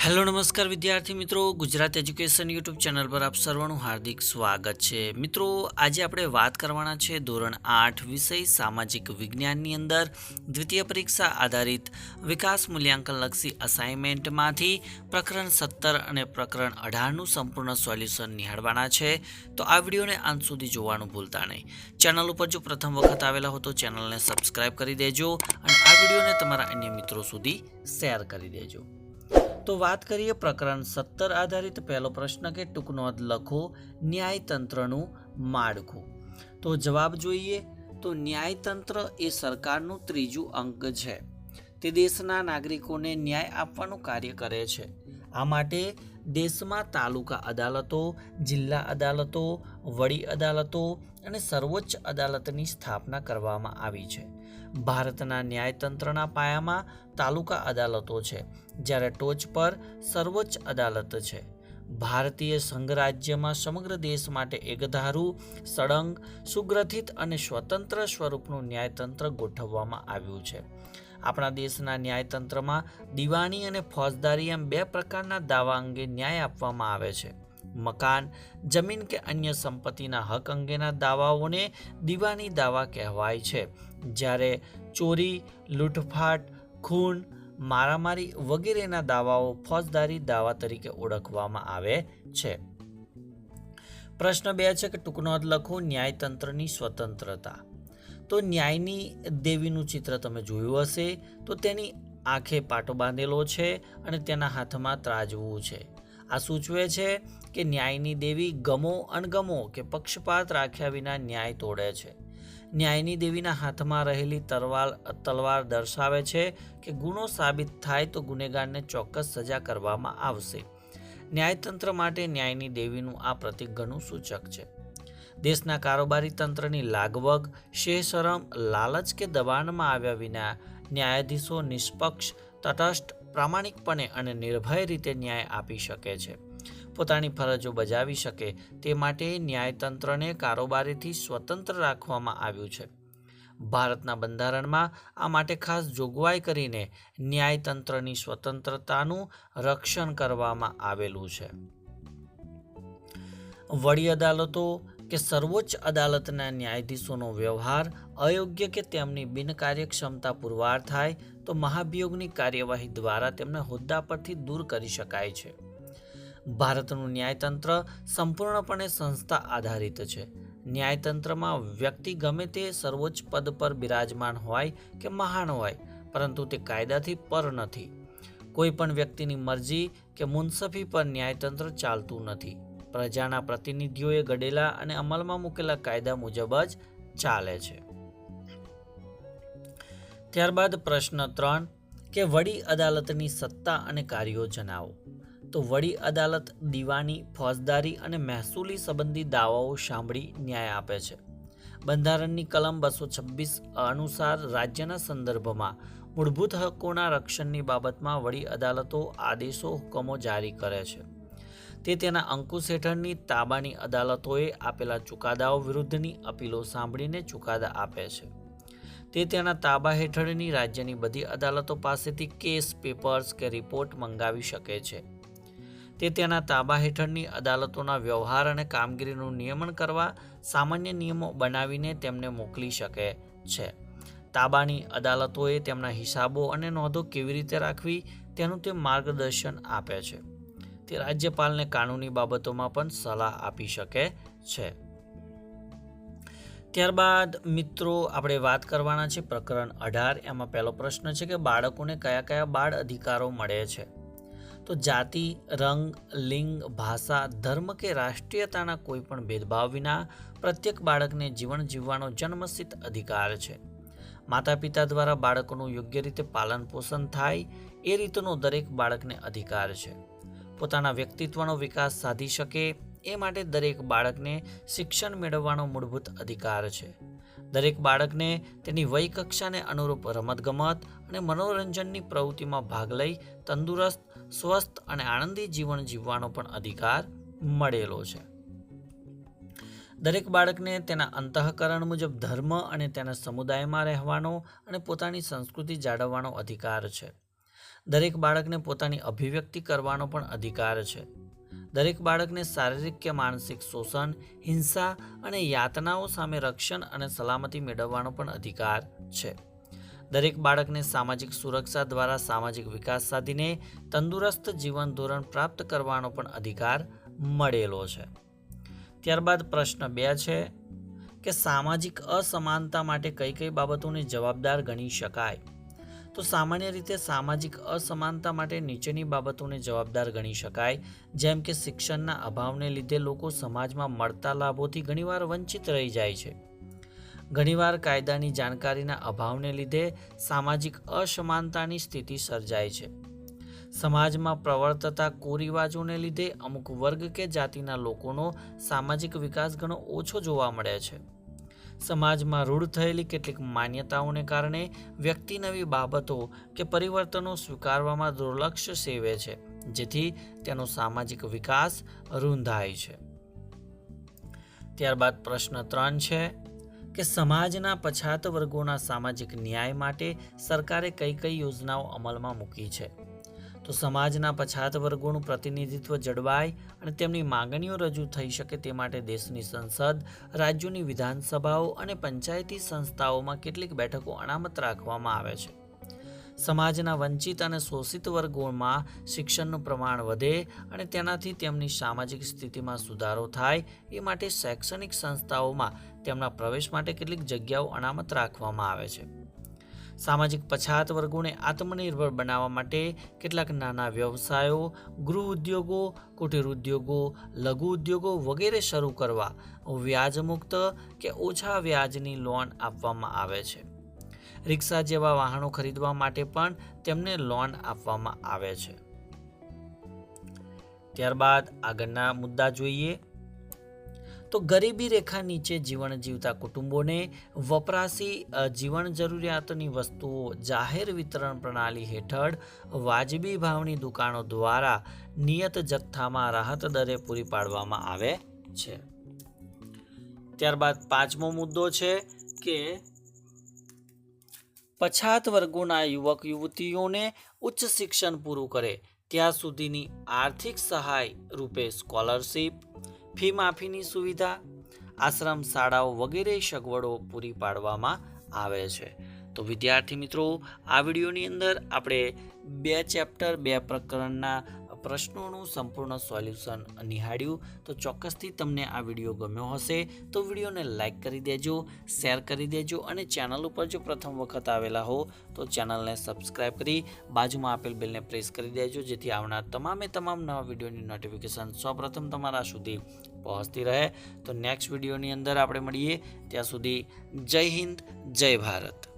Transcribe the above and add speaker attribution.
Speaker 1: Hello નમસ્કાર વિદ્યાર્થી મિત્રો, ગુજરાત એજ્યુકેશન યુટ્યુબ ચેનલ પર આપ સર્વનું હાર્દિક સ્વાગત છે. મિત્રો, આજે આપણે વાત કરવાના છે ધોરણ 8 વિષય સામાજિક વિજ્ઞાનની અંદર દ્વિતીય પરીક્ષા આધારિત વિકાસ મૂલ્યાંકનલક્ષી અસાઇનમેન્ટમાંથી પ્રકરણ 17 અને પ્રકરણ 18નું સંપૂર્ણ સોલ્યુશન નિહાળવાના છે. તો આ વિડીયોને અંત સુધી જોવાનું ભૂલતા નહીં. ચેનલ ઉપર જો પ્રથમ વખત આવેલા હો તો ચેનલને સબસ્ક્રાઇબ કરી દેજો અને આ વિડીયોને તમારા અન્ય મિત્રો સુધી શેર કરી દેજો. તો વાત કરીએ પ્રકરણ 17 આધારિત પહેલો પ્રશ્ન કે ટૂંક નોંધ લખો ન્યાયતંત્રનું માળખું. તો જવાબ જોઈએ તો ન્યાયતંત્ર એ સરકારનું ત્રીજું અંગ છે. તે દેશના નાગરિકોને ન્યાય આપવાનું કાર્ય કરે છે. આ માટે દેશમાં તાલુકા અદાલતો, જિલ્લા અદાલતો, વડી અદાલતો અને સર્વોચ્ચ અદાલતની સ્થાપના કરવામાં આવી છે. ભારતના ન્યાયતંત્રના પાયામાં તાલુકા અદાલતો છે, જ્યારે ટોચ પર સર્વોચ્ચ અદાલત છે. ભારતીય સંઘ રાજ્યમાં સમગ્ર દેશ માટે એકધારું, સળંગ, સુગ્રથિત અને સ્વતંત્ર સ્વરૂપનું ન્યાયતંત્ર ગોઠવવામાં આવ્યું છે. આપણા દેશના ન્યાયતંત્રમાં દીવાની અને ફોજદારી એમ બે પ્રકારના દાવા અંગે ન્યાય આપવામાં આવે છે. મકાન, જમીન કે અન્ય સંપત્તિના હક અંગેના દાવાઓને દીવાની દાવા કહેવાય છે, જ્યારે ચોરી, લૂંટફાટ, ખૂન, મારામારી વગેરેના દાવાઓ ફોજદારી દાવા તરીકે ઓળખવામાં આવે છે. પ્રશ્ન 2 છે કે ટૂંક નોંધ લખો ન્યાયતંત્રની સ્વતંત્રતા. તો ન્યાયની દેવીનું ચિત્ર તમે જોયું હશે. તો તેની આંખે પાટો બાંધેલો છે અને તેના હાથમાં ત્રાજવું છે. આ સૂચવે છે કે ન્યાયની દેવી ગમો અણગમો કે પક્ષપાત રાખ્યા વિના ન્યાય તોડે છે. ન્યાયની દેવીના હાથમાં રહેલી તલવાર દર્શાવે છે કે ગુનો સાબિત થાય તો ગુનેગારને ચોક્કસ સજા કરવામાં આવશે. ન્યાયતંત્ર માટે ન્યાયની દેવીનું આ પ્રતીક ઘણું સૂચક છે. દેશના કારોબારી તંત્રની લાગવગ, શેષરમ, લાલચ કે દબાણમાં આવ્યા વિના ન્યાયાધીશો નિષ્પક્ષ, તટસ્થ, પ્રામાણિકપણે અને નિર્ભય રીતે ન્યાય આપી શકે છે. પોતાની ફરજો બજાવી શકે તે માટે ન્યાયતંત્રને કારોબારીથી સ્વતંત્ર રાખવામાં આવ્યું છે. ભારતના બંધારણમાં આ માટે ખાસ જોગવાઈ કરીને ન્યાયતંત્રની સ્વતંત્રતાનું રક્ષણ કરવામાં આવેલું છે. વડી અદાલતો કે સર્વોચ્ચ અદાલતના ન્યાયાધીશોનો વ્યવહાર અયોગ્ય કે તેમની બિનકાર્યક્ષમતા પુરવાર થાય તો મહાભિયોગની કાર્યવાહી દ્વારા તેમને હોદ્દા પરથી દૂર કરી શકાય છે. ભારતનું ન્યાયતંત્ર સંપૂર્ણપણે સંસ્થા આધારિત છે. ન્યાયતંત્રમાં વ્યક્તિ ગમે તે સર્વોચ્ચ પદ પર બિરાજમાન હોય કે મહાન હોય, પરંતુ તે કાયદાથી પર નથી. કોઈ પણ વ્યક્તિની મરજી કે મુનસફી પર ન્યાયતંત્ર ચાલતું નથી. પ્રજાના પ્રતિનિધિઓએ ઘડેલા અને અમલમાં મૂકેલા કાયદા મુજબ જ ચાલે છે. ત્યારબાદ પ્રશ્ન 3 કે વડી અદાલતની સત્તા અને કાર્યો જણાવો. તો વડી અદાલત દીવાની, ફોજદારી અને મહેસૂલી સંબંધી દાવાઓ સાંભળી ન્યાય આપે છે. બંધારણની કલમ 226 અનુસાર રાજ્યના સંદર્ભમાં મૂળભૂત હકોના રક્ષણની બાબતમાં વડી અદાલતો આદેશો, હુકમો જારી કરે છે. તે તેના અંકુશ હેઠળની તાબાની અદાલતોએ આપેલા ચુકાદાઓ વિરુદ્ધની અપીલો સાંભળીને ચુકાદા આપે છે. તે તેના તાબા હેઠળની રાજ્યની બધી અદાલતો પાસેથી કેસ, પેપર્સ કે રિપોર્ટ મંગાવી શકે છે. તે તેના તાબા હેઠળની અદાલતોના વ્યવહાર અને કામગીરીનું નિયમન કરવા સામાન્ય નિયમો બનાવીને તેમને મોકલી શકે છે. તાબાની અદાલતોએ તેમના હિસાબો અને નોંધો કેવી રીતે રાખવી તેનું તે માર્ગદર્શન આપે છે. તે રાજ્યપાલને કાનૂની બાબતોમાં પણ સલાહ આપી શકે છે. ત્યારબાદ મિત્રો આપણે વાત કરવાના છે પ્રકરણ 18. એમાં પહેલો પ્રશ્ન છે કે બાળકોને કયા કયા બાળ અધિકારો મળે છે. તો જાતિ, રંગ, લિંગ, ભાષા, ધર્મ કે રાષ્ટ્રીયતાના કોઈ પણ ભેદભાવ વિના પ્રત્યેક બાળકને જીવન જીવવાનો જન્મસિદ્ધ અધિકાર છે. માતા પિતા દ્વારા બાળકોનું યોગ્ય રીતે પાલન પોષણ થાય એ રીતનો દરેક બાળકને અધિકાર છે. પોતાના વ્યક્તિત્વનો વિકાસ સાધી શકે એ માટે દરેક બાળકને શિક્ષણ મેળવવાનો મૂળભૂત અધિકાર છે. દરેક બાળકને તેની વય કક્ષાને અનુરૂપ રમતગમત અને મનોરંજનની પ્રવૃત્તિમાં ભાગ લઈ તંદુરસ્ત, સ્વસ્થ અને આનંદી જીવન જીવવાનો પણ અધિકાર મળેલો છે. દરેક બાળકને તેના અંતઃકરણ મુજબ ધર્મ અને તેના સમુદાયમાં રહેવાનો અને પોતાની સંસ્કૃતિ જાળવવાનો અધિકાર છે. દરેક બાળકને પોતાની અભિવ્યક્તિ કરવાનો પણ અધિકાર છે. દરેક બાળકને શારીરિક કે માનસિક શોષણ, હિંસા અને યાતનાઓ સામે રક્ષણ અને સલામતી મેળવવાનો પણ અધિકાર છે. દરેક બાળકને સામાજિક સુરક્ષા દ્વારા સામાજિક વિકાસ સાધીને તંદુરસ્ત જીવન ધોરણ પ્રાપ્ત કરવાનો પણ અધિકાર મળેલો છે. ત્યારબાદ પ્રશ્ન 2 છે કે સામાજિક અસમાનતા માટે કઈ કઈ બાબતોને જવાબદાર ગણી શકાય? તો સામાન્ય રીતે સામાજિક અસમાનતા માટે નીચેની બાબતોને જવાબદાર ગણી શકાય, જેમ કે શિક્ષણના અભાવને લીધે લોકો સમાજમાં મળતા લાભોથી ઘણીવાર વંચિત રહી જાય છે. ઘણીવાર કાયદાની જાણકારીના અભાવને લીધે સામાજિક અસમાનતાની સ્થિતિ સર્જાય છે. સમાજમાં પ્રવર્તતા કુરિવાજોને લીધે અમુક વર્ગ કે જાતિના લોકોનો સામાજિક વિકાસ ઘણો ઓછો જોવા મળે છે. સમાજમાં રૂઢ થયેલી કેટલીક માન્યતાઓને કારણે વ્યક્તિ નવી બાબતો કે પરિવર્તનો સ્વીકારવામાં દુર્લક્ષ્ય સેવે છે, જેથી તેનો સામાજિક વિકાસ રૂંધાય છે. ત્યારબાદ પ્રશ્ન 3 છે કે સમાજના પછાત વર્ગોના સામાજિક ન્યાય માટે સરકારે કઈ કઈ યોજનાઓ અમલમાં મૂકી છે? તો સમાજના પછાત વર્ગોનું પ્રતિનિધિત્વ જળવાય અને તેમની માંગણીઓ રજૂ થઈ શકે તે માટે દેશની સંસદ, રાજ્યોની વિધાનસભાઓ અને પંચાયતી સંસ્થાઓમાં કેટલીક બેઠકો અનામત રાખવામાં આવે છે. સમાજના વંચિત અને શોષિત વર્ગોમાં શિક્ષણનું પ્રમાણ વધે અને તેનાથી તેમની સામાજિક સ્થિતિમાં સુધારો થાય એ માટે શૈક્ષણિક સંસ્થાઓમાં તેમના પ્રવેશ માટે કેટલીક જગ્યાઓ અનામત રાખવામાં આવે છે. સામાજિક પછાત વર્ગોને આત્મનિર્ભર બનાવવા માટે કેટલાક નાના વ્યવસાયો, ગૃહ ઉદ્યોગો, કુટીર ઉદ્યોગો, લઘુ ઉદ્યોગો વગેરે શરૂ કરવા વ્યાજમુક્ત કે ઓછા વ્યાજની લોન આપવામાં આવે છે. રિક્ષા જેવા વાહનો ખરીદવા માટે પણ તેમને લોન આપવામાં આવે છે. ત્યારબાદ આગળના મુદ્દા જોઈએ તો ગરીબી રેખા નીચે જીવન જીવતા કુટુંબોને વપરાશી જીવન જરૂરિયાતની વસ્તુઓ જાહેર વિતરણ પ્રણાલી હેઠળ વાજબી ભાવની દુકાનો દ્વારા નિયત જથ્થામાં રાહત દરે પૂરી પાડવામાં આવે છે. ત્યારબાદ 5મો મુદ્દો છે કે પછાત વર્ગોના યુવક યુવતીઓને ઉચ્ચ શિક્ષણ પૂરું કરે ત્યાં સુધીની આર્થિક સહાય રૂપે સ્કોલરશીપ, ફી માફીની સુવિધા, આશ્રમ શાળાઓ વગેરે સગવડો પૂરી પાડવામાં આવે છે. તો વિદ્યાર્થી મિત્રો, આ વિડીયોની અંદર આપણે 2 ચેપ્ટર 2 પ્રકરણના પ્રશ્નોનું સંપૂર્ણ સોલ્યુશન નિહાળ્યું. તો ચોક્કસથી તમને આ વિડીયો ગમ્યો હશે તો વિડીયોને લાઇક કરી દેજો, શેર કરી દેજો અને ચેનલ ઉપર જો પ્રથમ વખત આવેલા હો તો ચેનલને સબસ્ક્રાઈબ કરી બાજુમાં આપેલ બેલને પ્રેસ કરી દેજો, જેથી આવનાર તમામ નવા વિડીયોની નોટિફિકેશન સૌપ્રથમ તમારા સુધી પહોંચતી રહે. તો નેક્સ્ટ વિડીયોની અંદર આપણે મળીએ. ત્યાં સુધી જય હિન્દ, જય ભારત.